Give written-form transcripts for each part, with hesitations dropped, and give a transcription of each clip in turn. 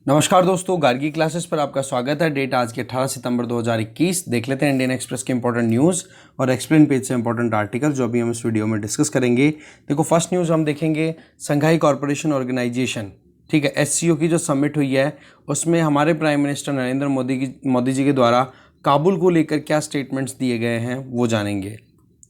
नमस्कार दोस्तों, गार्गी क्लासेस पर आपका स्वागत है। डेट आज के 18 सितंबर 2021। देख लेते हैं इंडियन एक्सप्रेस के इंपॉर्टेंट न्यूज़ और एक्सप्लेन पेज से इंपॉर्टेंट आर्टिकल जो अभी हम इस वीडियो में डिस्कस करेंगे। देखो, फर्स्ट न्यूज़ हम देखेंगे संघाई कॉरपोरेशन ऑर्गेनाइजेशन, ठीक है, एससीओ की जो समिट हुई है उसमें हमारे प्राइम मिनिस्टर नरेंद्र मोदी जी के द्वारा काबुल को लेकर क्या स्टेटमेंट्स दिए गए हैं वो जानेंगे।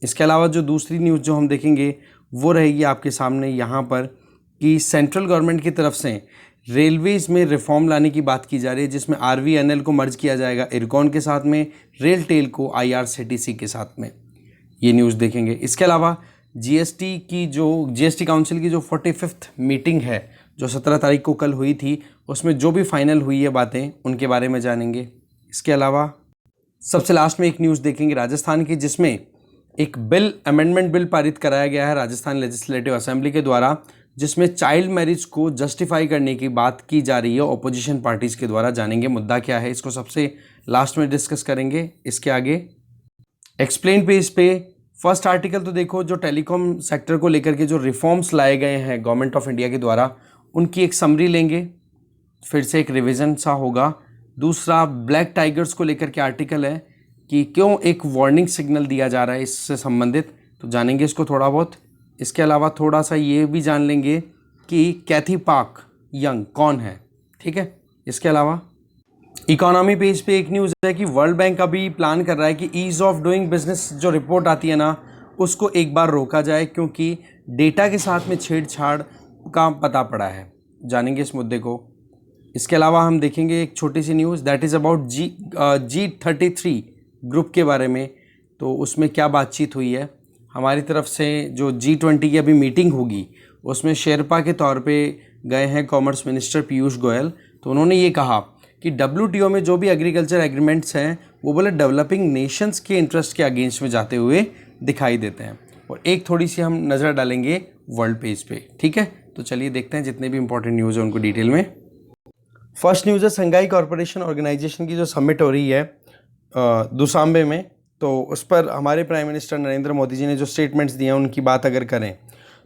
इसके अलावा जो दूसरी न्यूज़ जो हम देखेंगे वो रहेगी आपके सामने यहाँ पर कि सेंट्रल गवर्नमेंट की तरफ से रेलवेज में रिफॉर्म लाने की बात की जा रही है, जिसमें आरवीएनएल को मर्ज किया जाएगा इरकॉन के साथ में, रेल टेल को आईआरसीटीसी के साथ में। ये न्यूज़ देखेंगे। इसके अलावा जीएसटी काउंसिल की जो 45th मीटिंग है जो 17 तारीख को कल हुई थी, उसमें जो भी फाइनल हुई है बातें उनके बारे में जानेंगे। इसके अलावा सबसे लास्ट में एक न्यूज़ देखेंगे राजस्थान की, जिसमें एक अमेंडमेंट बिल पारित कराया गया है राजस्थान लेजिस्लेटिव असेंबली के द्वारा, जिसमें चाइल्ड मैरिज को जस्टिफाई करने की बात की जा रही है ऑपोजिशन पार्टीज़ के द्वारा। जानेंगे मुद्दा क्या है, इसको सबसे लास्ट में डिस्कस करेंगे। इसके आगे एक्सप्लेन पेज पे फर्स्ट आर्टिकल तो देखो, जो टेलीकॉम सेक्टर को लेकर के जो रिफॉर्म्स लाए गए हैं गवर्नमेंट ऑफ इंडिया के द्वारा, उनकी एक समरी लेंगे, फिर से एक रिविज़न सा होगा। दूसरा ब्लैक टाइगर्स को लेकर के आर्टिकल है कि क्यों एक वार्निंग सिग्नल दिया जा रहा है इससे संबंधित, तो जानेंगे इसको थोड़ा बहुत। इसके अलावा थोड़ा सा ये भी जान लेंगे कि कैथी पार्क यंग कौन है, ठीक है। इसके अलावा इकोनॉमी पेज पे एक न्यूज़ है कि वर्ल्ड बैंक अभी प्लान कर रहा है कि ईज़ ऑफ डूइंग बिजनेस जो रिपोर्ट आती है ना, उसको एक बार रोका जाए, क्योंकि डेटा के साथ में छेड़छाड़ का पता पड़ा है। जानेंगे इस मुद्दे को। इसके अलावा हम देखेंगे एक छोटी सी news, that is about G33 group के बारे में। तो उसमें क्या बातचीत हुई है, हमारी तरफ से जो G20 की अभी मीटिंग होगी उसमें शेरपा के तौर पे गए हैं कॉमर्स मिनिस्टर पीयूष गोयल। तो उन्होंने ये कहा कि WTO में जो भी एग्रीकल्चर एग्रीमेंट्स हैं वो बोले डेवलपिंग नेशंस के इंटरेस्ट के अगेंस्ट में जाते हुए दिखाई देते हैं। और एक थोड़ी सी हम नज़र डालेंगे वर्ल्ड पेज पे, ठीक है। तो चलिए देखते हैं जितने भी इंपॉर्टेंट न्यूज़ हैं उनको डिटेल में। फर्स्ट न्यूज़ है संघाई कॉरपोरेशन ऑर्गेनाइजेशन की जो समिट हो रही है दुशांबे में, तो उस पर हमारे प्राइम मिनिस्टर नरेंद्र मोदी जी ने जो स्टेटमेंट्स दिए हैं उनकी बात अगर करें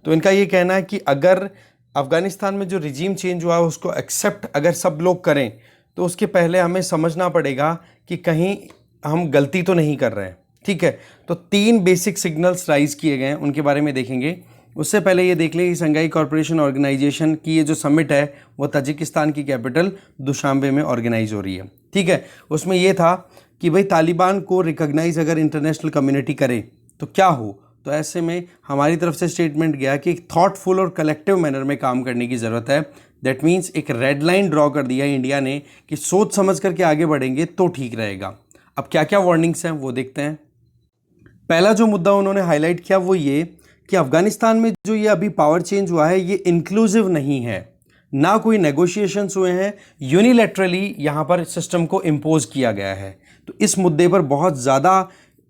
तो इनका ये कहना है कि अगर अफ़गानिस्तान में जो रिजीम चेंज हुआ है उसको एक्सेप्ट अगर सब लोग करें तो उसके पहले हमें समझना पड़ेगा कि कहीं हम गलती तो नहीं कर रहे हैं, ठीक है। तो 3 बेसिक सिग्नल्स राइज किए गए हैं, उनके बारे में देखेंगे। उससे पहले ये देख लें कि संघाई कॉरपोरेशन ऑर्गेनाइजेशन की ये जो समिट है वो ताजिकिस्तान की कैपिटल दुशांबे में ऑर्गेनाइज हो रही है, ठीक है। उसमें ये था कि भाई तालिबान को रिकॉग्नाइज अगर इंटरनेशनल कम्युनिटी करे तो क्या हो। तो ऐसे में हमारी तरफ से स्टेटमेंट गया कि एक थॉटफुल और कलेक्टिव मैनर में काम करने की ज़रूरत है। दैट मीन्स एक रेड लाइन ड्रॉ कर दिया इंडिया ने कि सोच समझ करके आगे बढ़ेंगे तो ठीक रहेगा। अब क्या क्या वार्निंग्स हैं वो देखते हैं। पहला जो मुद्दा उन्होंने हाईलाइट किया वो ये कि अफ़गानिस्तान में जो ये अभी पावर चेंज हुआ है ये इंक्लूसिव नहीं है, ना कोई नेगोशिएशंस हुए हैं, यूनिलैटरली यहाँ पर सिस्टम को इम्पोज किया गया है। तो इस मुद्दे पर बहुत ज़्यादा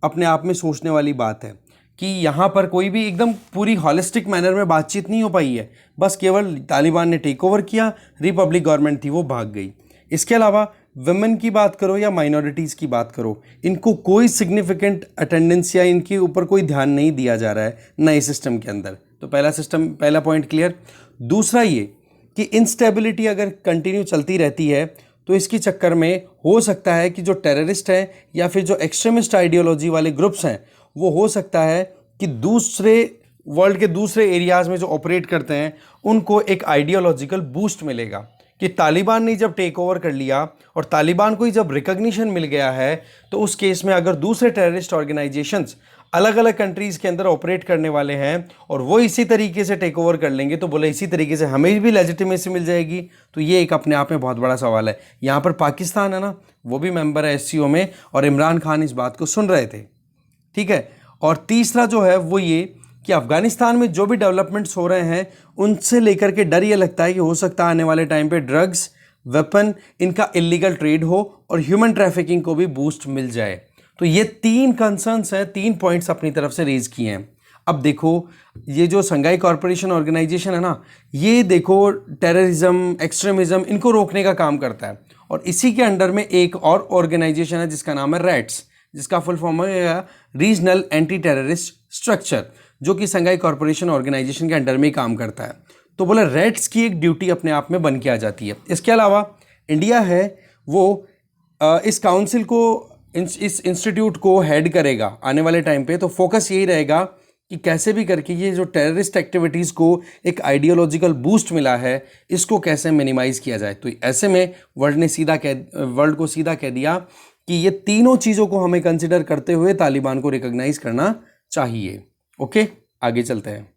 अपने आप में सोचने वाली बात है कि यहाँ पर कोई भी एकदम पूरी हॉलिस्टिक मैनर में बातचीत नहीं हो पाई है, बस केवल तालिबान ने टेक ओवर किया, रिपब्लिक गवर्नमेंट थी वो भाग गई। इसके अलावा वुमेन की बात करो या माइनॉरिटीज़ की बात करो, इनको कोई सिग्निफिकेंट अटेंडेंस या इनके ऊपर कोई ध्यान नहीं दिया जा रहा है नए सिस्टम के अंदर। तो पहला पॉइंट क्लियर। दूसरा ये कि इंस्टेबिलिटी अगर कंटिन्यू चलती रहती है तो इसके चक्कर में हो सकता है कि जो टेररिस्ट हैं या फिर जो एक्सट्रीमिस्ट आइडियोलॉजी वाले ग्रुप्स हैं वो हो सकता है कि दूसरे वर्ल्ड के दूसरे एरियाज़ में जो ऑपरेट करते हैं उनको एक आइडियोलॉजिकल बूस्ट मिलेगा कि तालिबान ने जब टेक ओवर कर लिया और तालिबान को ही जब रिकग्निशन मिल गया है तो उस केस में अगर दूसरे टेररिस्ट ऑर्गेनाइजेशंस अलग अलग कंट्रीज़ के अंदर ऑपरेट करने वाले हैं और वो इसी तरीके से टेक ओवर कर लेंगे तो बोले इसी तरीके से हमें भी लेजिटिमेसी मिल जाएगी। तो ये एक अपने आप में बहुत बड़ा सवाल है। यहाँ पर पाकिस्तान है ना, वो भी मेंबर है एससीओ में और इमरान खान इस बात को सुन रहे थे, ठीक है। और तीसरा जो है वो ये कि अफ़गानिस्तान में जो भी डेवलपमेंट्स हो रहे हैं उनसे लेकर के डर ये लगता है कि हो सकता है आने वाले टाइम पे ड्रग्स, वेपन, इनका इलीगल ट्रेड हो और ह्यूमन ट्रैफिकिंग को भी बूस्ट मिल जाए। तो ये 3 कंसर्न्स हैं, 3 पॉइंट्स अपनी तरफ से रेज किए हैं। अब देखो ये जो संघाई कॉरपोरेशन ऑर्गेनाइजेशन है ना, ये देखो टेररिज्म, एक्सट्रीमिज्म इनको रोकने का काम करता है। और इसी के अंडर में एक और ऑर्गेनाइजेशन है जिसका नाम है रैट्स, जिसका फुल फॉर्म है रीजनल एंटी टेररिस्ट स्ट्रक्चर, जो कि संघाई कॉरपोरेशन ऑर्गेनाइजेशन के अंडर में ही काम करता है। तो बोला रेट्स की एक ड्यूटी अपने आप में बन के आ जाती है। इसके अलावा इंडिया है वो इस काउंसिल को, इस इंस्टीट्यूट को हेड करेगा आने वाले टाइम पे। तो फोकस यही रहेगा कि कैसे भी करके ये जो टेररिस्ट एक्टिविटीज़ को एक आइडियोलॉजिकल बूस्ट मिला है, इसको कैसे मिनिमाइज़ किया जाए। तो ऐसे में वर्ल्ड को सीधा कह दिया कि ये तीनों चीज़ों को हमें कंसिडर करते हुए तालिबान को रिकॉग्नाइज करना चाहिए। ओके, आगे चलते हैं।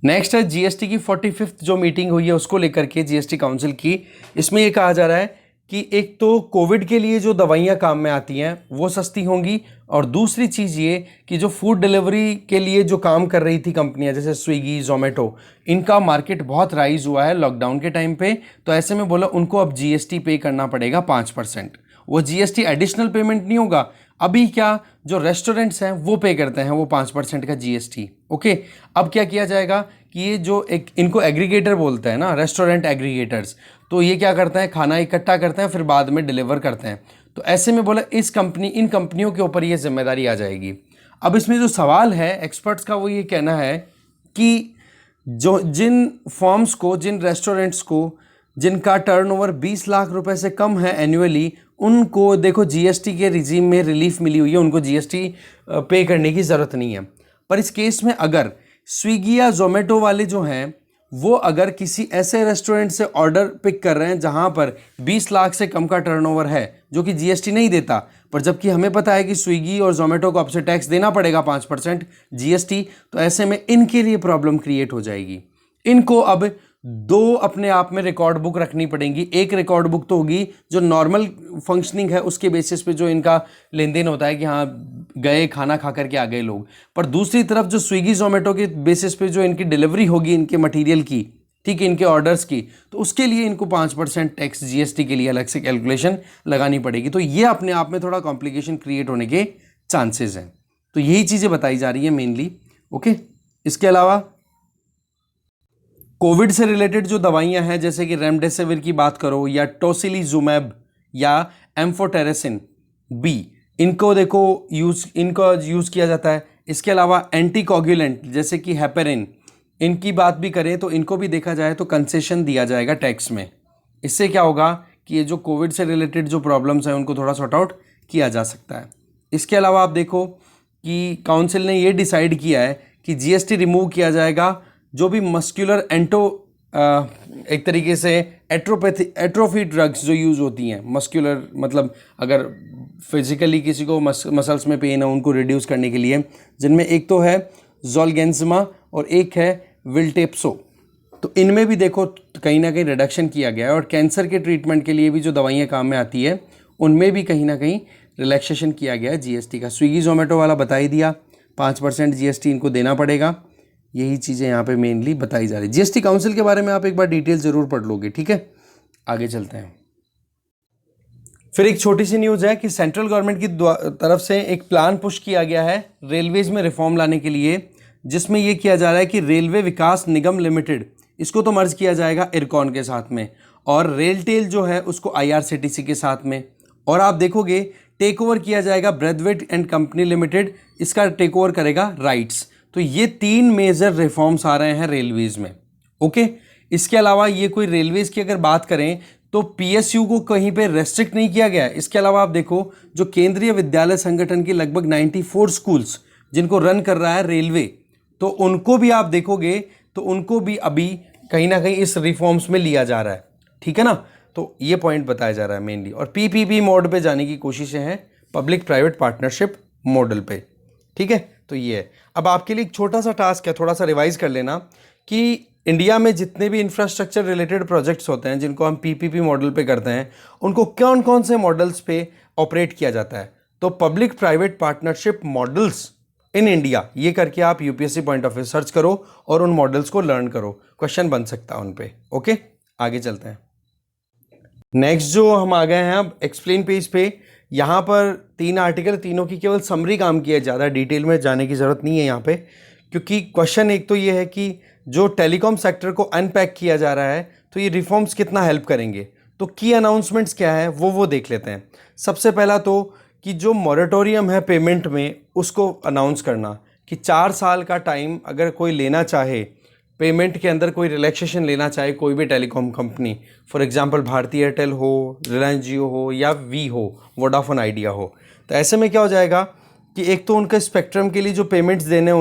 नेक्स्ट है जीएसटी की 45th जो मीटिंग हुई है उसको लेकर के, जीएसटी काउंसिल की। इसमें ये कहा जा रहा है कि एक तो कोविड के लिए जो दवाइयाँ काम में आती हैं वो सस्ती होंगी, और दूसरी चीज़ ये कि जो फूड डिलीवरी के लिए जो काम कर रही थी कंपनियां जैसे स्विगी, जोमेटो, इनका मार्केट बहुत राइज हुआ है लॉकडाउन के टाइम पे। तो ऐसे में बोला उनको अब जीएसटी पे करना पड़ेगा 5%। वो जीएसटी एडिशनल पेमेंट नहीं होगा। अभी क्या जो रेस्टोरेंट्स हैं वो पे करते हैं वो 5% का जीएसटी। ओके, अब क्या किया जाएगा कि ये जो एक इनको एग्रीगेटर बोलते हैं ना, रेस्टोरेंट एग्रीगेटर्स, तो ये क्या करते हैं, खाना इकट्ठा करते हैं फिर बाद में डिलीवर करते हैं। तो ऐसे में बोला इन कंपनियों के ऊपर ये जिम्मेदारी आ जाएगी। अब इसमें जो सवाल है एक्सपर्ट्स का वो ये कहना है कि जिन फर्म्स को, जिन रेस्टोरेंट्स को जिनका टर्नओवर 20 लाख रुपए से कम है एनुअली, उनको देखो जीएसटी के रिजीम में रिलीफ मिली हुई है, उनको जीएसटी पे करने की ज़रूरत नहीं है। पर इस केस में अगर स्विगी या जोमेटो वाले जो हैं वो अगर किसी ऐसे रेस्टोरेंट से ऑर्डर पिक कर रहे हैं जहां पर 20 लाख से कम का टर्नओवर है जो कि जीएसटी नहीं देता, पर जबकि हमें पता है कि स्विगी और जोमेटो को अब से टैक्स देना पड़ेगा 5% जीएसटी, तो ऐसे में इनके लिए प्रॉब्लम क्रिएट हो जाएगी। इनको अब दो अपने आप में रिकॉर्ड बुक रखनी पड़ेंगी। एक रिकॉर्ड बुक तो होगी जो नॉर्मल फंक्शनिंग है उसके बेसिस पे जो इनका लेन देन होता है कि हाँ गए खाना खा करके आ गए लोग, पर दूसरी तरफ जो स्विगी जोमेटो के बेसिस पे जो इनकी डिलीवरी होगी इनके मटेरियल की, ठीक है, इनके ऑर्डर्स की, तो उसके लिए इनको 5% टैक्स जीएसटी के लिए अलग से कैलकुलेशन लगानी पड़ेगी। तो ये अपने आप में थोड़ा कॉम्प्लिकेशन क्रिएट होने के चांसेस हैं। तो यही चीज़ें बताई जा रही है मेनली। ओके, इसके अलावा कोविड से रिलेटेड जो दवाइयां हैं जैसे कि रेमडेसिविर की बात करो या टोसिलीजुमैब या एम्फोटेरेसिन बी, इनको देखो इनका यूज़ किया जाता है। इसके अलावा एंटीकोगुलेंट जैसे कि हेपेरिन, इनकी बात भी करें तो इनको भी देखा जाए तो कंसेशन दिया जाएगा टैक्स में। इससे क्या होगा कि ये जो कोविड से रिलेटेड जो प्रॉब्लम्स हैं उनको थोड़ा सॉर्ट आउट किया जा सकता है। इसके अलावा आप देखो कि काउंसिल ने ये डिसाइड किया है कि जीएसटी रिमूव किया जाएगा जो भी मस्कुलर एक तरीके से एट्रोफी ड्रग्स जो यूज़ होती हैं, मस्कुलर मतलब अगर फिजिकली किसी को मसल्स में पेन है उनको रिड्यूस करने के लिए, जिनमें एक तो है जोल्गेंजमा और एक है विल्टेप्सो। तो इनमें भी देखो कहीं ना कहीं रिडक्शन किया गया है, और कैंसर के ट्रीटमेंट के लिए भी जो दवाइयाँ काम में आती है उनमें भी कहीं ना कहीं रिलैक्सेशन किया गया है जीएसटी का। स्विगी जोमेटो वाला बता ही दिया, 5% जीएसटी इनको देना पड़ेगा। यही चीज़ें यहाँ पे मेनली बताई जा रही है। जीएसटी काउंसिल के बारे में आप एक बार डिटेल ज़रूर पढ़ लोगे, ठीक है। आगे चलते हैं। फिर एक छोटी सी न्यूज़ है कि सेंट्रल गवर्नमेंट की तरफ से एक प्लान पुश किया गया है रेलवेज़ में रिफॉर्म लाने के लिए, जिसमें यह किया जा रहा है कि रेलवे विकास निगम लिमिटेड, इसको तो मर्ज किया जाएगा इरकॉन के साथ में, और रेलटेल जो है उसको आईआरसीटीसी के साथ में। और आप देखोगे टेक ओवर किया जाएगा ब्रेथवेट एंड कंपनी लिमिटेड, इसका टेक ओवर करेगा राइट्स। तो ये 3 मेजर रिफॉर्म्स आ रहे हैं रेलवेज़ में। ओके, इसके अलावा ये कोई रेलवेज़ की अगर बात करें तो पीएसयू को कहीं पे रेस्ट्रिक्ट नहीं किया गया है। इसके अलावा आप देखो जो केंद्रीय विद्यालय संगठन की लगभग 94 स्कूल्स जिनको रन कर रहा है रेलवे, तो उनको भी आप देखोगे तो उनको भी अभी कहीं ना कहीं इस रिफॉर्म्स में लिया जा रहा है, ठीक है ना। तो ये पॉइंट बताया जा रहा है मेनली। और पीपीपी मोड पे जाने की कोशिशें हैं, पब्लिक प्राइवेट पार्टनरशिप मॉडल पे, ठीक है। तो ये है। अब आपके लिए एक छोटा सा टास्क है, थोड़ा सा रिवाइज कर लेना कि इंडिया में जितने भी इंफ्रास्ट्रक्चर रिलेटेड प्रोजेक्ट्स होते हैं जिनको हम पीपीपी मॉडल पे करते हैं, उनको कौन कौन से मॉडल्स पे ऑपरेट किया जाता है। तो public private partnership models in India, ये करके आप UPSC point of view search करो और उन मॉडल्स को लर्न करो, क्वेश्चन बन सकता है उन पे। ओके, आगे चलते हैं। नेक्स्ट जो हम आ गए हैं अब एक्सप्लेन पेज पे, यहाँ पर 3 आर्टिकल, तीनों की केवल समरी काम किया है, ज़्यादा डिटेल में जाने की ज़रूरत नहीं है यहाँ पे, क्योंकि क्वेश्चन एक तो ये है कि जो टेलीकॉम सेक्टर को अनपैक किया जा रहा है तो ये रिफॉर्म्स कितना हेल्प करेंगे। तो की अनाउंसमेंट्स क्या है वो देख लेते हैं। सबसे पहला तो कि जो मॉरेटोरियम है पेमेंट में उसको अनाउंस करना कि 4 साल का टाइम अगर कोई लेना चाहे पेमेंट के अंदर कोई रिलैक्सेशन लेना चाहे कोई भी telecom company, for example Bharti Airtel हो, रिलायंस जियो हो या वी हो, वोडाफोन आइडिया हो, तो ऐसे में क्या हो जाएगा कि एक तो उनके स्पेक्ट्रम के लिए जो पेमेंट्स देने हैं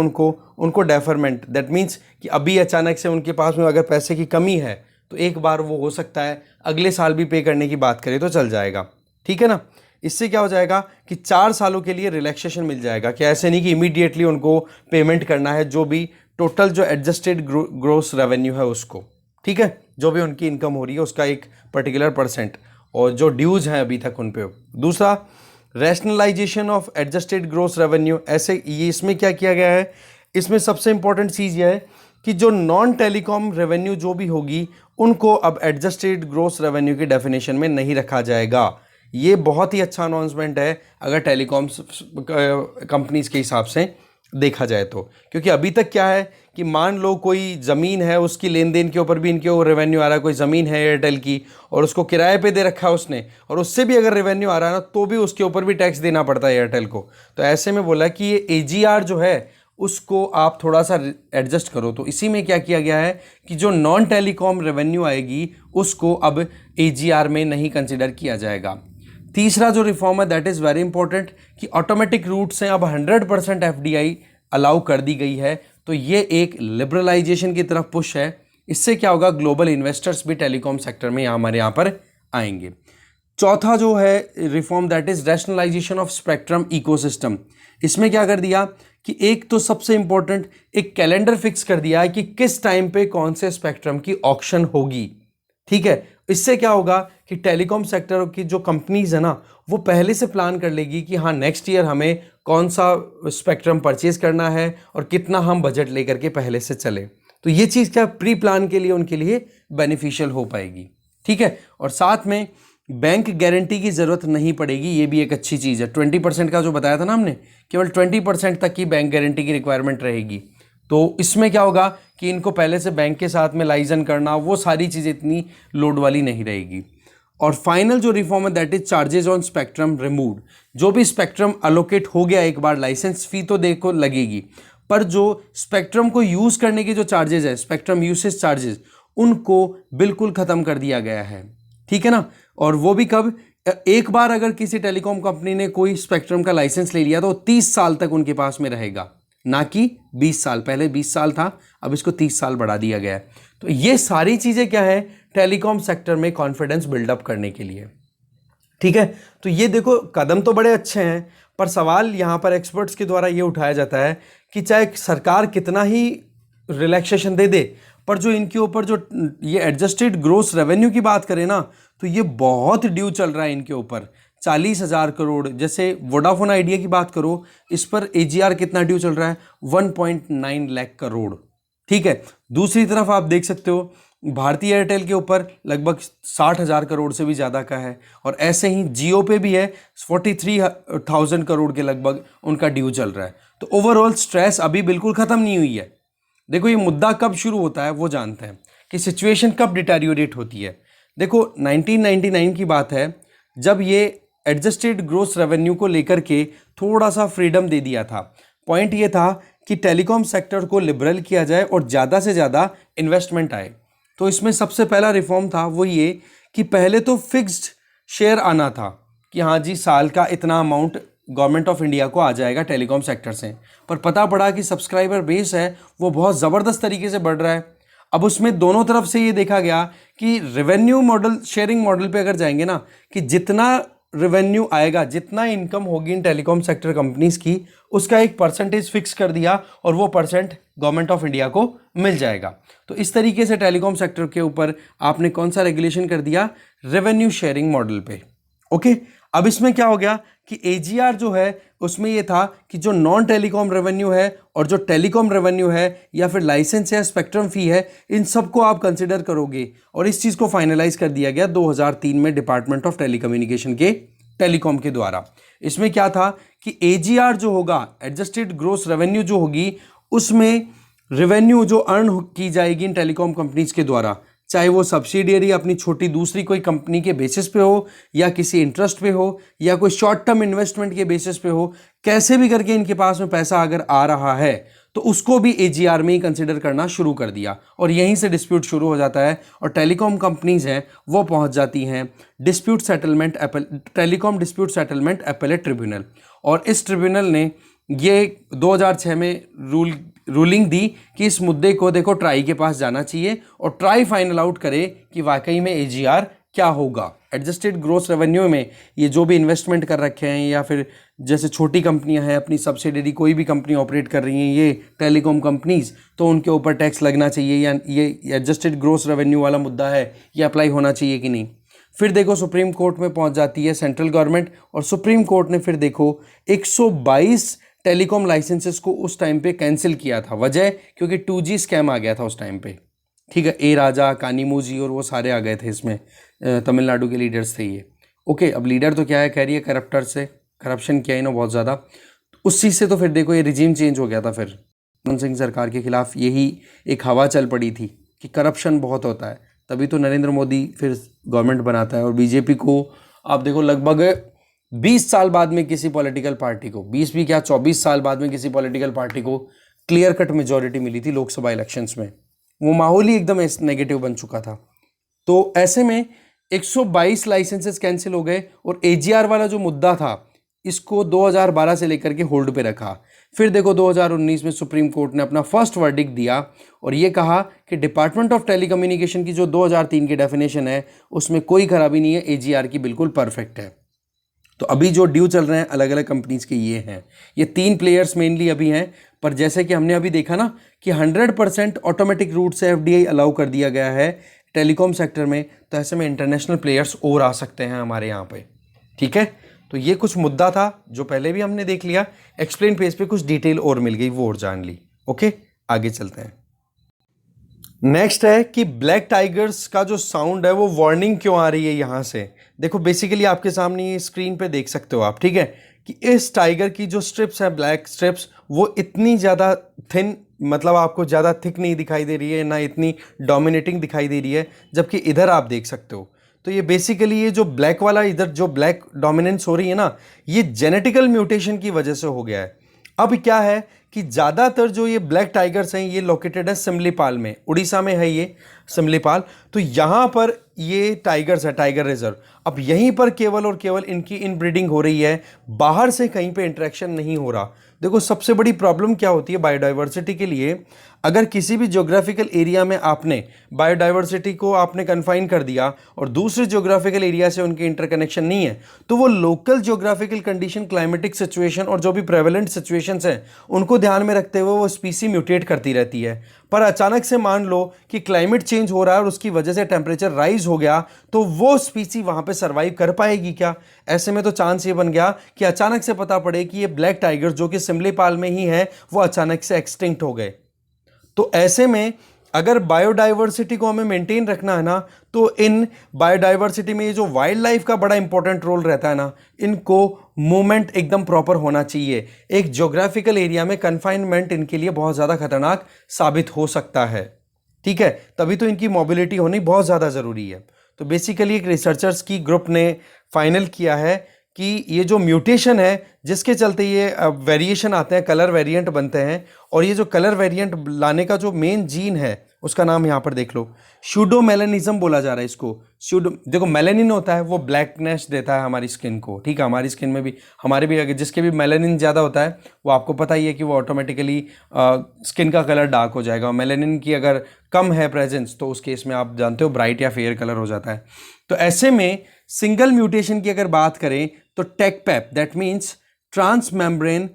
उनको डेफरमेंट, दैट मीन्स कि अभी अचानक से उनके पास में अगर पैसे की कमी है तो एक बार वो हो सकता है अगले साल भी पे करने की बात करें तो चल जाएगा, ठीक है ना। इससे क्या हो जाएगा कि 4 सालों के लिए रिलैक्सेशन मिल जाएगा, कि ऐसे नहीं कि इमीडिएटली उनको पेमेंट करना है जो भी टोटल जो एडजस्टेड ग्रोस रेवेन्यू है उसको, ठीक है, जो भी उनकी इनकम हो रही है उसका एक पर्टिकुलर परसेंट, और जो ड्यूज हैं अभी तक उन पे। दूसरा, rationalisation of adjusted gross revenue, ऐसे ये इसमें क्या किया गया है, इसमें सबसे इंपॉर्टेंट चीज़ यह है कि जो नॉन टेलीकॉम रेवेन्यू जो भी होगी उनको अब एडजस्टेड ग्रोस रेवेन्यू की डेफिनेशन में नहीं रखा जाएगा। ये बहुत ही अच्छा अनाउंसमेंट है अगर टेलीकॉम कंपनीज के हिसाब से देखा जाए तो, क्योंकि अभी तक क्या है कि मान लो कोई ज़मीन है, उसकी लेन देन के ऊपर भी इनके वो रेवेन्यू आ रहा है, कोई ज़मीन है एयरटेल की और उसको किराए पे दे रखा है उसने, और उससे भी अगर रेवेन्यू आ रहा है ना तो भी उसके ऊपर भी टैक्स देना पड़ता है एयरटेल को। तो ऐसे में बोला कि ये AGR जो है उसको आप थोड़ा सा एडजस्ट करो। तो इसी में क्या किया गया है कि जो नॉन टेलीकॉम रेवेन्यू आएगी उसको अब AGR में नहीं कंसिडर किया जाएगा। तीसरा जो रिफॉर्म है दैट इज़ वेरी इंपॉर्टेंट कि ऑटोमेटिक रूट से अब 100% FDI अलाउ कर दी गई है, तो ये एक लिबरलाइजेशन की तरफ पुश है। इससे क्या होगा, ग्लोबल इन्वेस्टर्स भी टेलीकॉम सेक्टर में हमारे यहाँ पर आएंगे। चौथा जो है reform that is rationalisation of spectrum ecosystem. इसमें क्या कर दिया कि एक तो सबसे इंपॉर्टेंट एक कैलेंडर फिक्स कर दिया है कि किस टाइम पे कौन से स्पेक्ट्रम की ऑक्शन होगी, ठीक है। इससे क्या होगा कि टेलीकॉम सेक्टर की जो कंपनीज है ना वो पहले से प्लान कर लेगी कि हाँ नेक्स्ट ईयर हमें कौन सा स्पेक्ट्रम परचेज करना है और कितना हम बजट लेकर के पहले से चले। तो ये चीज़ क्या प्री प्लान के लिए उनके लिए बेनिफिशियल हो पाएगी, ठीक है। और साथ में बैंक गारंटी की ज़रूरत नहीं पड़ेगी, ये भी एक अच्छी चीज़ है। 20% का जो बताया था ना हमने, केवल 20% तक की बैंक गारंटी की रिक्वायरमेंट रहेगी। तो इसमें क्या होगा कि इनको पहले से बैंक के साथ में लाइजन करना, वो सारी चीज़ें इतनी लोड वाली नहीं रहेगी। और फाइनल जो रिफॉर्म है that is charges on spectrum removed. जो भी स्पेक्ट्रम अलोकेट हो गया एक बार, लाइसेंस फी तो देखो लगेगी, पर जो स्पेक्ट्रम को यूज़ करने के जो चार्जेज है, स्पेक्ट्रम यूसेज चार्जेस, उनको बिल्कुल ख़त्म कर दिया गया है, ठीक है ना। और वो भी कब, एक बार अगर किसी टेलीकॉम कंपनी ने कोई स्पेक्ट्रम का लाइसेंस ले लिया तो 30 साल तक उनके पास में रहेगा, ना कि 20 साल। पहले 20 साल था, अब इसको 30 साल बढ़ा दिया गया है। तो ये सारी चीज़ें क्या है, टेलीकॉम सेक्टर में कॉन्फिडेंस बिल्डअप करने के लिए, ठीक है। तो ये देखो कदम तो बड़े अच्छे हैं, पर सवाल यहाँ पर एक्सपर्ट्स के द्वारा ये उठाया जाता है कि चाहे सरकार कितना ही रिलैक्सेशन दे दे, पर जो इनके ऊपर जो ये एडजस्टेड ग्रोस रेवेन्यू की बात करें ना तो ये बहुत ड्यू चल रहा है इनके ऊपर, 40,000 करोड़। जैसे वोडाफोन आइडिया की बात करो, इस पर AGR कितना ड्यू चल रहा है, 1.9 लाख करोड़, ठीक है। दूसरी तरफ आप देख सकते हो भारती एयरटेल के ऊपर लगभग 60,000 करोड़ से भी ज़्यादा का है, और ऐसे ही जियो पे भी है 43,000 करोड़ के लगभग उनका ड्यू चल रहा है। तो ओवरऑल स्ट्रेस अभी बिल्कुल ख़त्म नहीं हुई है। देखो ये मुद्दा कब शुरू होता है वो जानते हैं कि सिचुएशन कब डिटेरियोरेट होती है। देखो 1999 की बात है जब ये एडजस्टेड ग्रोस रेवेन्यू को लेकर के थोड़ा सा फ्रीडम दे दिया था। पॉइंट ये था कि टेलीकॉम सेक्टर को लिबरल किया जाए और ज़्यादा से ज़्यादा इन्वेस्टमेंट आए। तो इसमें सबसे पहला रिफॉर्म था वो ये कि पहले तो फिक्स्ड शेयर आना था कि हाँ जी साल का इतना अमाउंट गवर्नमेंट ऑफ इंडिया को आ जाएगा टेलीकॉम सेक्टर से, पर पता पड़ा कि सब्सक्राइबर बेस है वो बहुत ज़बरदस्त तरीके से बढ़ रहा है। अब उसमें दोनों तरफ से ये देखा गया कि रेवेन्यू मॉडल, शेयरिंग मॉडल पे अगर जाएंगे ना कि जितना रेवेन्यू आएगा, जितना इनकम होगी इन टेलीकॉम सेक्टर कंपनीज की, उसका एक परसेंटेज फिक्स कर दिया और वो परसेंट गवर्नमेंट ऑफ इंडिया को मिल जाएगा। तो इस तरीके से टेलीकॉम सेक्टर के ऊपर आपने कौन सा रेगुलेशन कर दिया, रेवेन्यू शेयरिंग मॉडल पे, ओके। अब इसमें क्या हो गया कि AGR जो है उसमें ये था कि जो नॉन टेलीकॉम रेवेन्यू है और जो टेलीकॉम रेवेन्यू है या फिर लाइसेंस या स्पेक्ट्रम फी है, इन सबको आप कंसिडर करोगे। और इस चीज़ को फाइनलाइज कर दिया गया 2003 में डिपार्टमेंट ऑफ टेलीकम्युनिकेशन के टेलीकॉम के द्वारा। इसमें क्या था कि AGR जो होगा, एडजस्टेड ग्रोस रेवेन्यू जो होगी, उसमें रेवेन्यू जो अर्न की जाएगी इन टेलीकॉम कंपनीज के द्वारा चाहे वो सब्सिडियरी अपनी छोटी दूसरी कोई कंपनी के बेसिस पे हो या किसी इंटरेस्ट पे हो या कोई शॉर्ट टर्म इन्वेस्टमेंट के बेसिस पे हो, कैसे भी करके इनके पास में पैसा अगर आ रहा है तो उसको भी एजीआर में ही कंसिडर करना शुरू कर दिया और यहीं से डिस्प्यूट शुरू हो जाता है और टेलीकॉम कंपनीज हैं वो पहुंच जाती हैं telecom dispute settlement appellate tribunal. और इस ट्रिब्यूनल ने ये 2006 में रूलिंग दी कि इस मुद्दे को देखो ट्राई के पास जाना चाहिए और ट्राई फाइनल आउट करे कि वाकई में एजीआर क्या होगा। एडजस्टेड ग्रॉस रेवेन्यू में ये जो भी इन्वेस्टमेंट कर रखे हैं या फिर जैसे छोटी कंपनियां हैं अपनी सब्सिडरी कोई भी कंपनी ऑपरेट कर रही हैं ये टेलीकॉम कंपनीज, तो उनके ऊपर टैक्स लगना चाहिए या ये एडजस्टेड ग्रॉस रेवेन्यू वाला मुद्दा है ये अप्लाई होना चाहिए कि नहीं। फिर देखो सुप्रीम कोर्ट में पहुंच जाती है सेंट्रल गवर्नमेंट और सुप्रीम कोर्ट ने फिर देखो 122 टेलीकॉम लाइसेंसेस को उस टाइम पे कैंसिल किया था। वजह क्योंकि 2G स्कैम आ गया था उस टाइम पे, ठीक है। ए राजा, कानीमूजी और वो सारे आ गए थे इसमें, तमिलनाडु के लीडर्स थे ये। ओके, अब लीडर तो क्या है कह रही है करप्टर से करप्शन किया ही ना बहुत ज़्यादा, उस चीज़ से तो फिर देखो ये रिजीम चेंज हो गया था। फिर मनमोहन सिंह सरकार के खिलाफ यही एक हवा चल पड़ी थी कि करप्शन बहुत होता है, तभी तो नरेंद्र मोदी फिर गवर्नमेंट बनाता है। और बीजेपी को आप देखो लगभग 20 साल बाद में किसी पॉलिटिकल पार्टी को, 20 भी क्या 24 साल बाद में किसी पॉलिटिकल पार्टी को क्लियर कट मेजॉरिटी मिली थी लोकसभा इलेक्शंस में। वो माहौल ही एकदम नेगेटिव बन चुका था। तो ऐसे में 122 लाइसेंसेस कैंसिल हो गए और एजीआर वाला जो मुद्दा था इसको 2012 से लेकर के होल्ड पे रखा। फिर देखो 2019 में सुप्रीम कोर्ट ने अपना फर्स्ट वर्डिक्ट दिया और ये कहा कि डिपार्टमेंट ऑफ टेलीकम्युनिकेशन की जो 2003 की डेफिनेशन है उसमें कोई खराबी नहीं है, एजीआर की बिल्कुल परफेक्ट है। तो अभी जो ड्यू चल रहे हैं अलग अलग कंपनीज के ये हैं, ये 3 प्लेयर्स मेनली अभी हैं। पर जैसे कि हमने अभी देखा ना कि 100% ऑटोमेटिक रूट से एफडीआई अलाउ कर दिया गया है टेलीकॉम सेक्टर में, तो ऐसे में इंटरनेशनल प्लेयर्स और आ सकते हैं हमारे यहाँ पे, ठीक है। तो ये कुछ मुद्दा था जो पहले भी हमने देख लिया, एक्सप्लेन पेज पे कुछ डिटेल और मिल गई वो और जान ली। ओके, आगे चलते हैं। नेक्स्ट है कि ब्लैक टाइगर्स का जो साउंड है वो वार्निंग क्यों आ रही है यहाँ से। देखो बेसिकली आपके सामने ये स्क्रीन पे देख सकते हो आप, ठीक है, कि इस टाइगर की जो स्ट्रिप्स है ब्लैक स्ट्रिप्स वो इतनी ज़्यादा थिन, मतलब आपको ज़्यादा थिक नहीं दिखाई दे रही है ना इतनी डोमिनेटिंग दिखाई दे रही है, जबकि इधर आप देख सकते हो। तो ये बेसिकली ये जो ब्लैक वाला इधर जो ब्लैक डोमिनेंस हो रही है ना ये जेनेटिकल म्यूटेशन की वजह से हो गया है। अब क्या है कि ज़्यादातर जो ये ब्लैक टाइगर्स हैं ये लोकेटेड है सिमलीपाल में, उड़ीसा में है ये सिमलीपाल। तो यहाँ पर ये टाइगर्स है टाइगर रिजर्व, अब यहीं पर केवल और केवल इनकी इनब्रीडिंग हो रही है, बाहर से कहीं पे इंटरेक्शन नहीं हो रहा। देखो सबसे बड़ी प्रॉब्लम क्या होती है बायोडाइवर्सिटी के लिए, अगर किसी भी ज्योग्राफिकल एरिया में आपने बायोडाइवर्सिटी को आपने कन्फाइन कर दिया और दूसरे ज्योग्राफिकल एरिया से उनके इंटरकनेक्शन नहीं है, तो वो local geographical condition, climatic situation और जो भी प्रेवलेंट सिचुएशंस हैं उनको ध्यान में रखते हुए वो स्पीसी म्यूटेट करती रहती है। पर अचानक से मान लो कि क्लाइमेट चेंज हो रहा है और उसकी वजह से टेम्परेचर राइज हो गया, तो वो स्पीसी वहां पे सरवाइव कर पाएगी क्या? ऐसे में तो चांस ये बन गया कि अचानक से पता पड़े कि ये ब्लैक टाइगर जो कि सिमलीपाल में ही है वो अचानक से एक्सटिंक्ट हो गए। तो ऐसे में अगर बायोडाइवर्सिटी को हमें मेंटेन रखना है ना, तो इन बायोडाइवर्सिटी में ये जो वाइल्ड लाइफ का बड़ा इंपॉर्टेंट रोल रहता है ना, इनको मूवमेंट एकदम प्रॉपर होना चाहिए। एक ज्योग्राफिकल एरिया में कन्फाइनमेंट इनके लिए बहुत ज़्यादा खतरनाक साबित हो सकता है, ठीक है। तभी तो इनकी मोबिलिटी होनी बहुत ज़्यादा ज़रूरी है। तो बेसिकली एक रिसर्चर्स की ग्रुप ने फाइनल किया है कि ये जो म्यूटेशन है जिसके चलते ये वेरिएशन आते हैं, कलर वेरिएंट बनते हैं, और ये जो कलर वेरिएंट लाने का जो मेन जीन है उसका नाम यहाँ पर देख लो, स्यूडोमेलेनिज्म बोला जा रहा है इसको। देखो मेलेनिन होता है वो ब्लैकनेस देता है हमारी स्किन को, ठीक है। हमारी स्किन में भी हमारे भी अगर जिसके भी मेलेनिन ज़्यादा होता है वो आपको पता ही है कि वो ऑटोमेटिकली स्किन का कलर डार्क हो जाएगा। मेलेनिन की अगर कम है प्रेजेंस तो उस केस में आप जानते हो ब्राइट या फेयर कलर हो जाता है। तो ऐसे में सिंगल म्यूटेशन की अगर बात करें तो टेकपेप that means transmembrane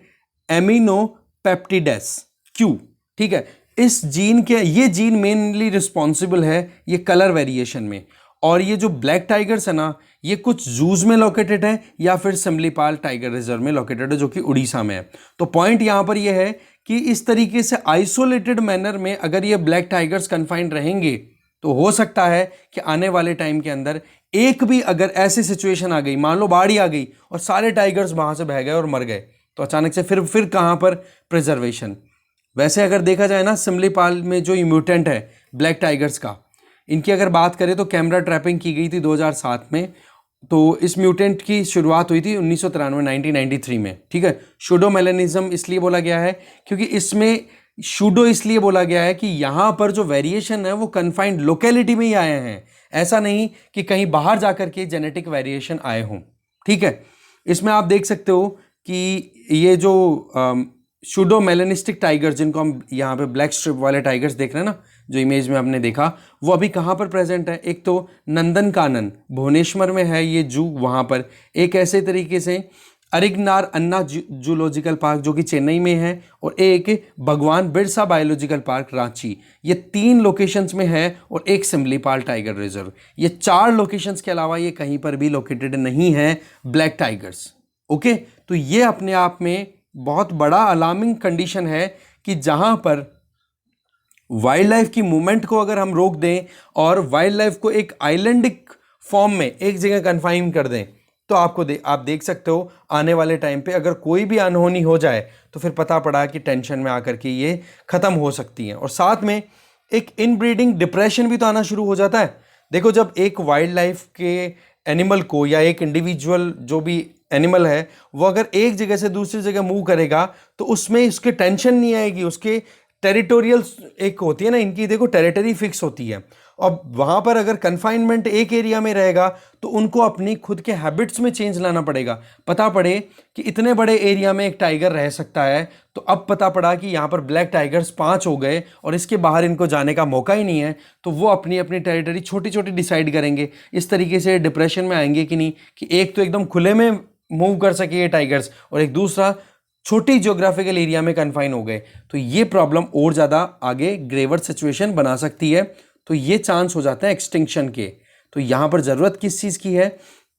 aminopeptidase Q, ठीक है, इस जीन के ये जीन मेनली रिस्पॉन्सिबल है ये कलर वेरिएशन में। और ये जो ब्लैक टाइगर्स है ना ये कुछ जूज में लोकेटेड है या फिर सिमलीपाल टाइगर रिजर्व में लोकेटेड है जो कि उड़ीसा में है। तो पॉइंट यहाँ पर ये है कि इस तरीके से आइसोलेटेड मैनर में अगर ये ब्लैक टाइगर्स कन्फाइंड रहेंगे तो हो सकता है कि आने वाले टाइम के अंदर एक भी अगर ऐसी सिचुएशन आ गई, मान लो बाढ़ ही आ गई और सारे टाइगर्स वहां से बह गए और मर गए, तो अचानक से फिर कहां पर प्रिजर्वेशन। वैसे अगर देखा जाए ना सिमलीपाल में जो म्यूटेंट है ब्लैक टाइगर्स का, इनकी अगर बात करें तो कैमरा ट्रैपिंग की गई थी 2007 में। तो इस म्यूटेंट की शुरुआत हुई थी 1993 में, ठीक है। शूडोमेलेनिज्म इसलिए बोला गया है क्योंकि इसमें शूडो इसलिए बोला गया है कि यहाँ पर जो वेरिएशन है वो कन्फाइंड लोकेलिटी में ही आए हैं, ऐसा नहीं कि कहीं बाहर जाकर के जेनेटिक वेरिएशन आए हों, ठीक है। इसमें आप देख सकते हो कि ये जो शूडो मेलेनिस्टिक टाइगर, जिनको हम यहाँ पे ब्लैक स्ट्रिप वाले टाइगर्स देख रहे हैं ना, जो इमेज में हमने देखा, वो अभी कहाँ पर प्रेजेंट है। एक तो नंदनकानन भुवनेश्वर में है ये जू, वहाँ पर एक ऐसे तरीके से अरिगनार अन्ना जूलॉजिकल पार्क जो कि चेन्नई में है, और एक भगवान बिरसा बायोलॉजिकल पार्क रांची, ये 3 लोकेशंस में है, और एक सिमलीपाल टाइगर रिजर्व। ये 4 लोकेशंस के अलावा ये कहीं पर भी लोकेटेड नहीं है ब्लैक टाइगर्स, ओके। तो ये अपने आप में बहुत बड़ा अलार्मिंग कंडीशन है कि जहां पर वाइल्ड लाइफ की मूवमेंट को अगर हम रोक दें और वाइल्ड लाइफ को एक आइलैंडिक फॉर्म में एक जगह कन्फाइन कर दें, तो आप देख सकते हो आने वाले टाइम पे अगर कोई भी अनहोनी हो जाए तो फिर पता पड़ा कि टेंशन में आकर के ये ख़त्म हो सकती हैं। और साथ में एक इनब्रीडिंग डिप्रेशन भी तो आना शुरू हो जाता है। देखो, जब एक वाइल्ड लाइफ के एनिमल को या एक इंडिविजुअल जो भी एनिमल है वो अगर एक जगह से दूसरी जगह मूव करेगा तो उसमें उसके टेंशन नहीं आएगी, उसके टेरिटोरियल एक होती है ना, इनकी देखो टेरिटरी फिक्स होती है, और वहाँ पर अगर कन्फाइनमेंट एक एरिया में रहेगा तो उनको अपनी खुद के हैबिट्स में चेंज लाना पड़ेगा। पता पड़े कि इतने बड़े एरिया में एक टाइगर रह सकता है, तो अब पता पड़ा कि यहाँ पर ब्लैक टाइगर्स 5 हो गए और इसके बाहर इनको जाने का मौका ही नहीं है, तो वो अपनी अपनी टेरिटरी छोटी छोटी डिसाइड करेंगे। इस तरीके से डिप्रेशन में आएंगे कि नहीं, कि एक तो एकदम खुले में मूव कर सके ये टाइगर्स, और एक दूसरा छोटी ज्योग्राफिकल एरिया में कन्फाइन हो गए, तो ये प्रॉब्लम और ज़्यादा आगे ग्रेवर सिचुएशन बना सकती है। तो ये चांस हो जाते हैं एक्सटिंक्शन के। तो यहाँ पर ज़रूरत किस चीज़ की है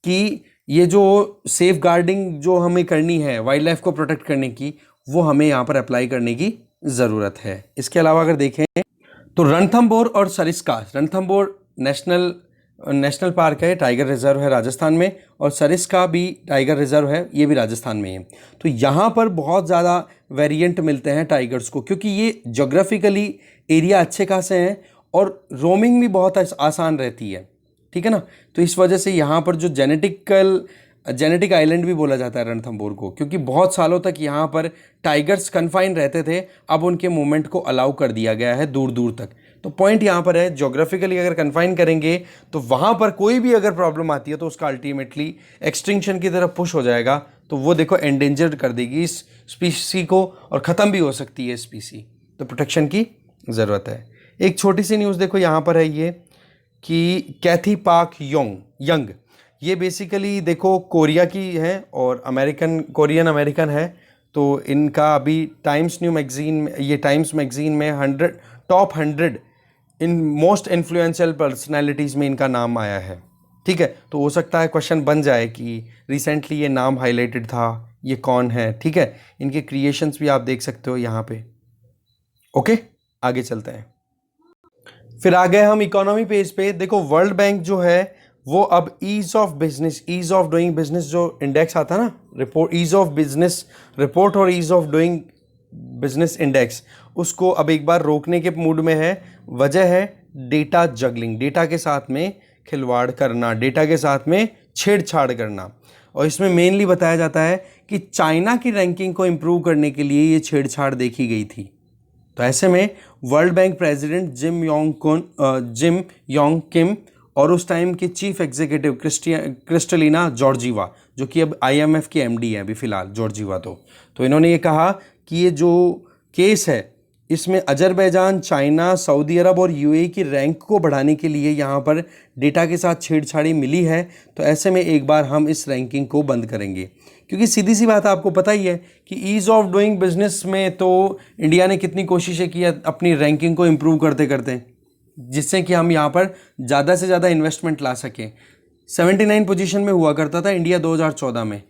कि ये जो सेफ गार्डिंग जो हमें करनी है वाइल्ड लाइफ को प्रोटेक्ट करने की, वो हमें यहाँ पर अप्लाई करने की ज़रूरत है। इसके अलावा अगर देखें तो रणथंभौर और सरिस्का, रणथंभौर नेशनल पार्क है, टाइगर रिजर्व है राजस्थान में, और सरिस्का भी टाइगर रिजर्व है, ये भी राजस्थान में है। तो यहाँ पर बहुत ज़्यादा वेरिएंट मिलते हैं टाइगर्स को, क्योंकि ये जोग्राफिकली एरिया अच्छे खासे हैं और रोमिंग भी बहुत आसान रहती है, ठीक है ना। तो इस वजह से यहाँ पर जो जेनेटिक आइलैंड भी बोला जाता है रणथंभौर को, क्योंकि बहुत सालों तक यहाँ पर टाइगर्स कन्फाइन रहते थे, अब उनके मूवमेंट को अलाउ कर दिया गया है दूर दूर तक। तो पॉइंट यहाँ पर है, ज्योग्राफिकली अगर कन्फाइन करेंगे तो वहाँ पर कोई भी अगर प्रॉब्लम आती है तो उसका अल्टीमेटली एक्सटिंक्शन की तरफ पुश हो जाएगा, तो वो देखो एंडेंजर्ड कर देगी इस स्पीसी को, और ख़त्म भी हो सकती है स्पीसी। तो प्रोटेक्शन की ज़रूरत है। एक छोटी सी न्यूज़ देखो यहाँ पर है ये कि कैथी पाक यंग, ये बेसिकली देखो कोरिया की है और कोरियन अमेरिकन है। तो इनका अभी टाइम्स मैगजीन में top 100 in most influential personalities में इनका नाम आया है, ठीक है। तो हो सकता है क्वेश्चन बन जाए कि रिसेंटली ये नाम हाईलाइटेड था, ये कौन है, ठीक है। इनके क्रिएशंस भी आप देख सकते हो यहाँ पे, ओके। आगे चलते हैं, फिर आ गए हम इकोनॉमी पेज पे। देखो, वर्ल्ड बैंक जो है वो अब ईज ऑफ डूइंग बिजनेस जो इंडेक्स आता है ना, report, ease of business report और ease of doing business index, उसको अब एक बार रोकने के मूड में है। वजह है डेटा जगलिंग, डेटा के साथ में खिलवाड़ करना, डेटा के साथ में छेड़छाड़ करना। और इसमें मेनली बताया जाता है कि चाइना की रैंकिंग को इम्प्रूव करने के लिए ये छेड़छाड़ देखी गई थी। तो ऐसे में world bank president Jim Yong Kim और उस टाइम के चीफ एग्जीक्यूटिव क्रिस्टलिना जॉर्जीवा, जो कि अब IMF की MD है अभी फ़िलहाल जॉर्जीवा, तो इन्होंने ये कहा कि ये जो केस है इसमें अजरबैजान, चाइना, सऊदी अरब और UAE की रैंक को बढ़ाने के लिए यहाँ पर डेटा के साथ छेड़छाड़ी मिली है। तो ऐसे में एक बार हम इस रैंकिंग को बंद करेंगे, क्योंकि सीधी सी बात आपको पता ही है कि ईज़ ऑफ डूइंग बिजनेस में तो इंडिया ने कितनी कोशिशें की अपनी रैंकिंग को इम्प्रूव करते करते, जिससे कि हम यहाँ पर ज़्यादा से ज़्यादा इन्वेस्टमेंट ला सकें। 79 पोजीशन में हुआ करता था इंडिया 2014 में,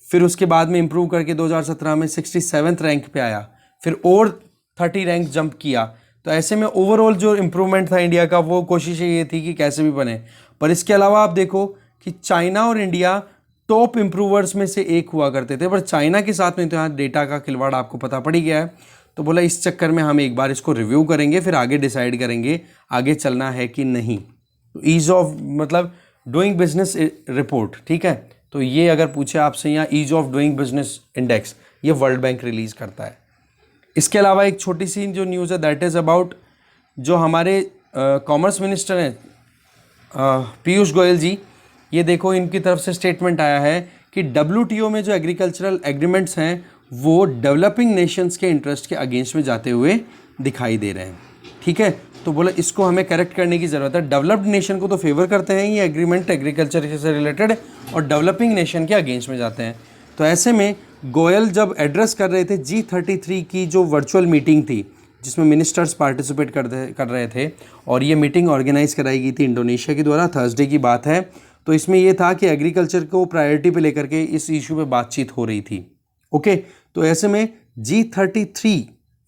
फिर उसके बाद में इम्प्रूव करके 2017 में 67th रैंक पे आया, फिर और 30 रैंक जंप किया। तो ऐसे में ओवरऑल जो इम्प्रूवमेंट था इंडिया का, वो कोशिश ये थी कि कैसे भी बने। पर इसके अलावा आप देखो कि चाइना और इंडिया टॉप इम्प्रूवर्स में से एक हुआ करते थे, पर चाइना के साथ में तो यहाँ डेटा का खिलवाड़ आपको पता पड़ ही गया है। तो बोला इस चक्कर में हम एक बार इसको रिव्यू करेंगे, फिर आगे डिसाइड करेंगे आगे चलना है कि नहीं। तो ईज़ ऑफ मतलब डूइंग बिजनेस रिपोर्ट, ठीक है। तो ये अगर पूछे आपसे यहाँ ease of doing business index, ये वर्ल्ड बैंक रिलीज़ करता है। इसके अलावा एक छोटी सी जो न्यूज़ है दैट इज़ अबाउट जो हमारे कॉमर्स मिनिस्टर हैं पीयूष गोयल जी, ये देखो इनकी तरफ से स्टेटमेंट आया है कि WTO में जो एग्रीकल्चरल एग्रीमेंट्स हैं वो डेवलपिंग नेशंस के इंटरेस्ट के अगेंस्ट में जाते हुए दिखाई दे रहे हैं, ठीक है। तो बोला इसको हमें करेक्ट करने की ज़रूरत है। डेवलप्ड नेशन को तो फेवर करते हैं ये एग्रीमेंट एग्रीकल्चर से रिलेटेड, और डेवलपिंग नेशन के अगेंस्ट में जाते हैं। तो ऐसे में गोयल जब एड्रेस कर रहे थे G33 की जो वर्चुअल मीटिंग थी जिसमें मिनिस्टर्स पार्टिसिपेट कर रहे थे, और ये मीटिंग ऑर्गेनाइज कराई गई थी इंडोनेशिया के द्वारा, थर्सडे की बात है। तो इसमें ये था कि एग्रीकल्चर को प्रायोरिटी पे लेकर के इस इशू पे बातचीत हो रही थी, ओके। तो ऐसे में G33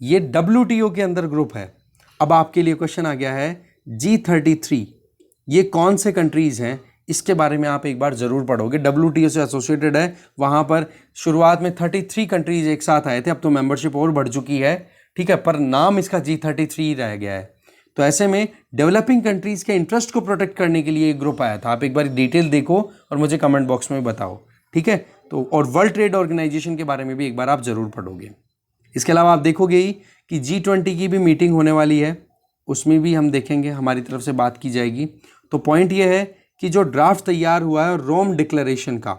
ये WTO के अंदर ग्रुप है। अब आपके लिए क्वेश्चन आ गया है G33 ये कौन से कंट्रीज़ हैं, इसके बारे में आप एक बार ज़रूर पढ़ोगे। WTO से एसोसिएटेड है, वहाँ पर शुरुआत में 33 कंट्रीज़ एक साथ आए थे, अब तो मेंबरशिप और बढ़ चुकी है, ठीक है, पर नाम इसका G33 रह गया है। तो ऐसे में डेवलपिंग कंट्रीज़ के इंटरेस्ट को प्रोटेक्ट करने के लिए एक ग्रुप आया था। आप एक बार डिटेल देखो और मुझे कमेंट बॉक्स में बताओ, ठीक है। तो और वर्ल्ड ट्रेड ऑर्गेनाइजेशन के बारे में भी एक बार आप ज़रूर पढ़ोगे। इसके अलावा आप देखोगे ही कि G20 की भी मीटिंग होने वाली है, उसमें भी हम देखेंगे, हमारी तरफ से बात की जाएगी। तो पॉइंट ये है कि जो ड्राफ्ट तैयार हुआ है रोम डिक्लेरेशन का,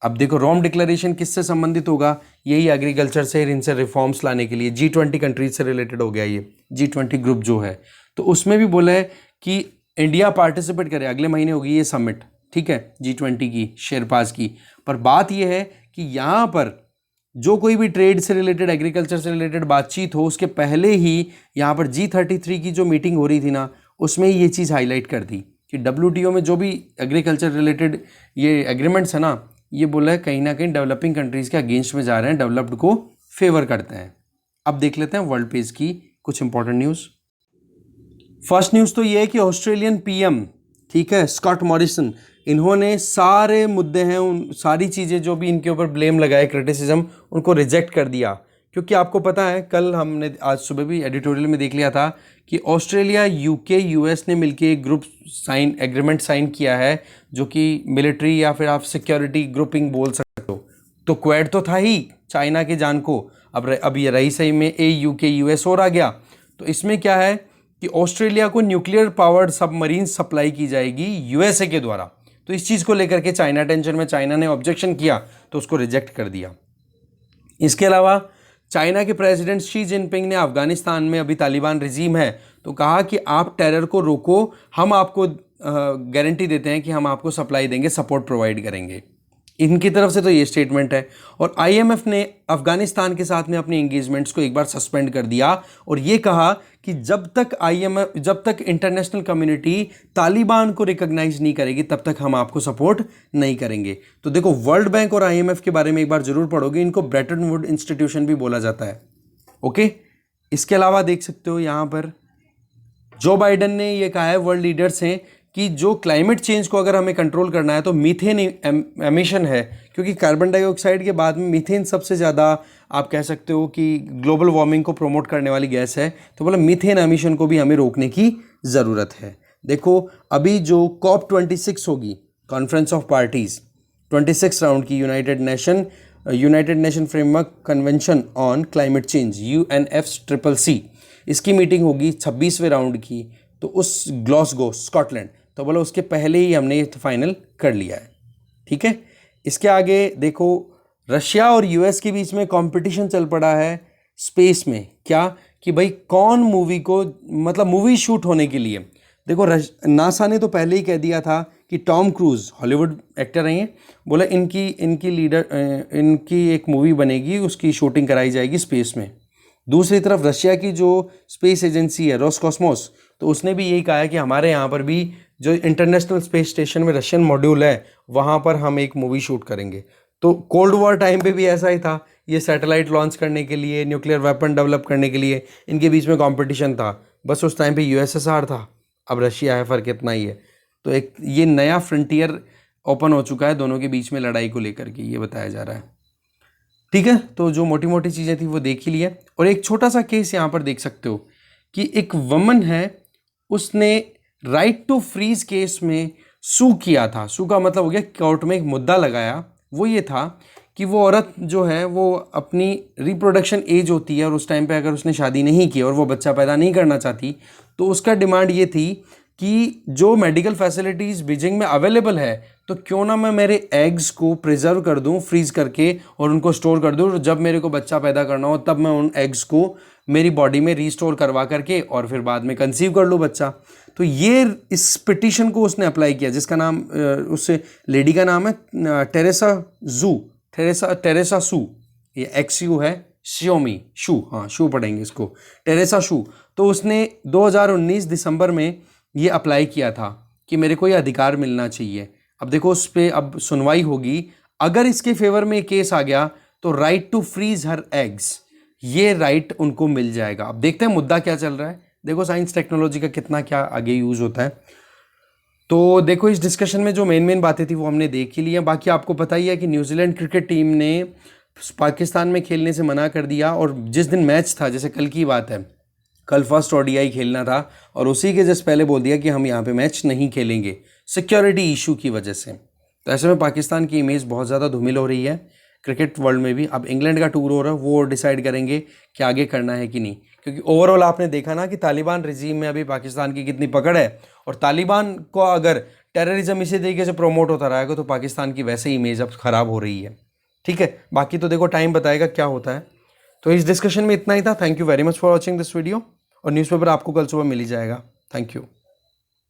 अब देखो रोम डिक्लेरेशन किससे संबंधित होगा, यही एग्रीकल्चर से, इनसे रिफॉर्म्स लाने के लिए G20 कंट्रीज से रिलेटेड हो गया ये G20 ग्रुप जो है। तो उसमें भी बोला है कि इंडिया पार्टिसिपेट करे, अगले महीने होगी ये समिट, ठीक है, G20 की, शेरपाज की। पर बात ये है कि यहाँ पर जो कोई भी ट्रेड से रिलेटेड, एग्रीकल्चर से रिलेटेड बातचीत हो, उसके पहले ही यहाँ पर G33 की जो मीटिंग हो रही थी ना, उसमें ये चीज़ हाईलाइट कर दी कि WTO में जो भी एग्रीकल्चर रिलेटेड ये एग्रीमेंट्स है ना, ये बोला है कहीं ना कहीं डेवलपिंग कंट्रीज़ के अगेंस्ट में जा रहे हैं, डेवलप्ड को फेवर करते हैं। अब देख लेते हैं वर्ल्ड पेज की कुछ इंपॉर्टेंट न्यूज़। फर्स्ट न्यूज़ तो ये है कि ऑस्ट्रेलियन PM, ठीक है, स्कॉट मॉरिसन, इन्होंने सारे मुद्दे हैं, उन सारी चीज़ें जो भी इनके ऊपर ब्लेम लगाए, क्रिटिसिज्म, उनको रिजेक्ट कर दिया। क्योंकि आपको पता है कल हमने आज सुबह भी एडिटोरियल में देख लिया था कि ऑस्ट्रेलिया, UK, US ने मिलकर एक ग्रुप एग्रीमेंट साइन किया है जो कि मिलिट्री या फिर आप सिक्योरिटी ग्रुपिंग बोल सकते हो। तो क्वेड तो था ही चाइना के जान को, अब ये रही सही में UK, US और आ गया। तो इसमें क्या है कि ऑस्ट्रेलिया को न्यूक्लियर पावर्ड सबमरीन सप्लाई की जाएगी USA के द्वारा। तो इस चीज़ को लेकर के चाइना टेंशन में, चाइना ने ऑब्जेक्शन किया तो उसको रिजेक्ट कर दिया। इसके अलावा चाइना के प्रेसिडेंट शी जिनपिंग ने अफगानिस्तान में अभी तालिबान रिजीम है तो कहा कि आप टेरर को रोको, हम आपको गारंटी देते हैं कि हम आपको सप्लाई देंगे, सपोर्ट प्रोवाइड करेंगे। इनकी तरफ से तो ये स्टेटमेंट है। और IMF ने अफगानिस्तान के साथ में अपनी एंगेजमेंट्स को एक बार सस्पेंड कर दिया और ये कहा कि जब तक इंटरनेशनल कम्युनिटी तालिबान को रिकॉग्नाइज नहीं करेगी तब तक हम आपको सपोर्ट नहीं करेंगे। तो देखो वर्ल्ड बैंक और IMF के बारे में एक बार जरूर पढ़ोगे, इनको ब्रेटन वुड इंस्टीट्यूशन भी बोला जाता है, ओके। इसके अलावा देख सकते हो यहाँ पर जो बाइडन ने ये कहा है, वर्ल्ड लीडर्स हैं, कि जो क्लाइमेट चेंज को अगर हमें कंट्रोल करना है तो मीथेन एमिशन है, क्योंकि कार्बन डाइऑक्साइड के बाद में मीथेन सबसे ज़्यादा आप कह सकते हो कि ग्लोबल वार्मिंग को प्रमोट करने वाली गैस है। तो बोला मीथेन एमिशन को भी हमें रोकने की ज़रूरत है। देखो अभी जो COP26 होगी, कॉन्फ्रेंस ऑफ पार्टीज़ 26 राउंड की, United nation framework convention on climate change, UNFCCC, इसकी मीटिंग होगी 26वें राउंड की, तो उस ग्लासगो, स्कॉटलैंड। तो बोला उसके पहले ही हमने ये फाइनल कर लिया है, ठीक है। इसके आगे देखो रशिया और US के बीच में कंपटीशन चल पड़ा है स्पेस में, क्या कि भाई कौन मूवी को, मतलब मूवी शूट होने के लिए। देखो नासा ने तो पहले ही कह दिया था कि टॉम क्रूज हॉलीवुड एक्टर हैं, बोला इनकी एक मूवी बनेगी, उसकी शूटिंग कराई जाएगी स्पेस में। दूसरी तरफ रशिया की जो स्पेस एजेंसी है रोसकॉस्मोस, तो उसने भी यही कहा है कि हमारे यहाँ पर भी जो इंटरनेशनल स्पेस स्टेशन में रशियन मॉड्यूल है वहाँ पर हम एक मूवी शूट करेंगे। तो कोल्ड वॉर टाइम पे भी ऐसा ही था, ये सैटेलाइट लॉन्च करने के लिए, न्यूक्लियर वेपन डेवलप करने के लिए इनके बीच में कंपटीशन था। बस उस टाइम पे USSR था, अब रशिया है, फ़र्क इतना ही है। तो एक ये नया फ्रंटियर ओपन हो चुका है दोनों के बीच में लड़ाई को लेकर के, ये बताया जा रहा है। ठीक है, तो जो मोटी मोटी चीज़ें थी वो देख ही लिया। और एक छोटा सा केस यहाँ पर देख सकते हो कि एक वमन है, उसने राइट टू फ्रीज केस में सू किया था। सू का मतलब हो गया कोर्ट में एक मुद्दा लगाया। वो ये था कि वो औरत जो है वो अपनी रिप्रोडक्शन एज होती है और उस टाइम पे अगर उसने शादी नहीं की और वो बच्चा पैदा नहीं करना चाहती, तो उसका डिमांड ये थी कि जो मेडिकल फैसिलिटीज़ बीजिंग में अवेलेबल है, तो क्यों ना मैं मेरे एग्स को प्रिजर्व कर दूं फ्रीज करके और उनको स्टोर कर दूं, जब मेरे को बच्चा पैदा करना हो तब मैं उन एग्स को मेरी बॉडी में रीस्टोर करवा करके और फिर बाद में कंसीव कर लूँ बच्चा। तो ये इस पिटीशन को उसने अप्लाई किया, जिसका नाम उस लेडी का नाम है टेरेसा सू, ये XU है, शियोमी शू, हाँ शू पढ़ेंगे इसको, टेरेसा शू। तो उसने 2019 दिसंबर में ये अप्लाई किया था कि मेरे को ये अधिकार मिलना चाहिए। अब देखो उस पर अब सुनवाई होगी। अगर इसके फेवर में केस आ गया तो right to freeze her eggs, ये राइट उनको मिल जाएगा। अब देखते हैं मुद्दा क्या चल रहा है। देखो साइंस टेक्नोलॉजी का कितना क्या आगे यूज होता है। तो देखो इस डिस्कशन में जो मेन बातें थी वो हमने देख ही ली हैं। बाकी आपको पता ही है कि न्यूजीलैंड क्रिकेट टीम ने पाकिस्तान में खेलने से मना कर दिया, और जिस दिन मैच था, जैसे कल की बात है, कल फर्स्ट ODI खेलना था और उसी के जस्ट पहले बोल दिया कि हम यहाँ पे मैच नहीं खेलेंगे सिक्योरिटी इशू की वजह से। तो ऐसे में पाकिस्तान की इमेज बहुत ज़्यादा धूमिल हो रही है क्रिकेट वर्ल्ड में भी। अब इंग्लैंड का टूर हो रहा है, वो डिसाइड करेंगे कि आगे करना है कि नहीं, क्योंकि ओवरऑल आपने देखा ना कि तालिबान रिजीम में अभी पाकिस्तान की कितनी पकड़ है, और तालिबान को अगर टेररिज्म इसी तरीके से प्रमोट होता रहेगा तो पाकिस्तान की वैसे ही इमेज अब ख़राब हो रही है। ठीक है, बाकी तो देखो टाइम बताएगा क्या होता है। तो इस डिस्कशन में इतना ही था। Thank you very much for watching this video, और न्यूज़पेपर आपको कल सुबह मिल ही जाएगा। Thank you.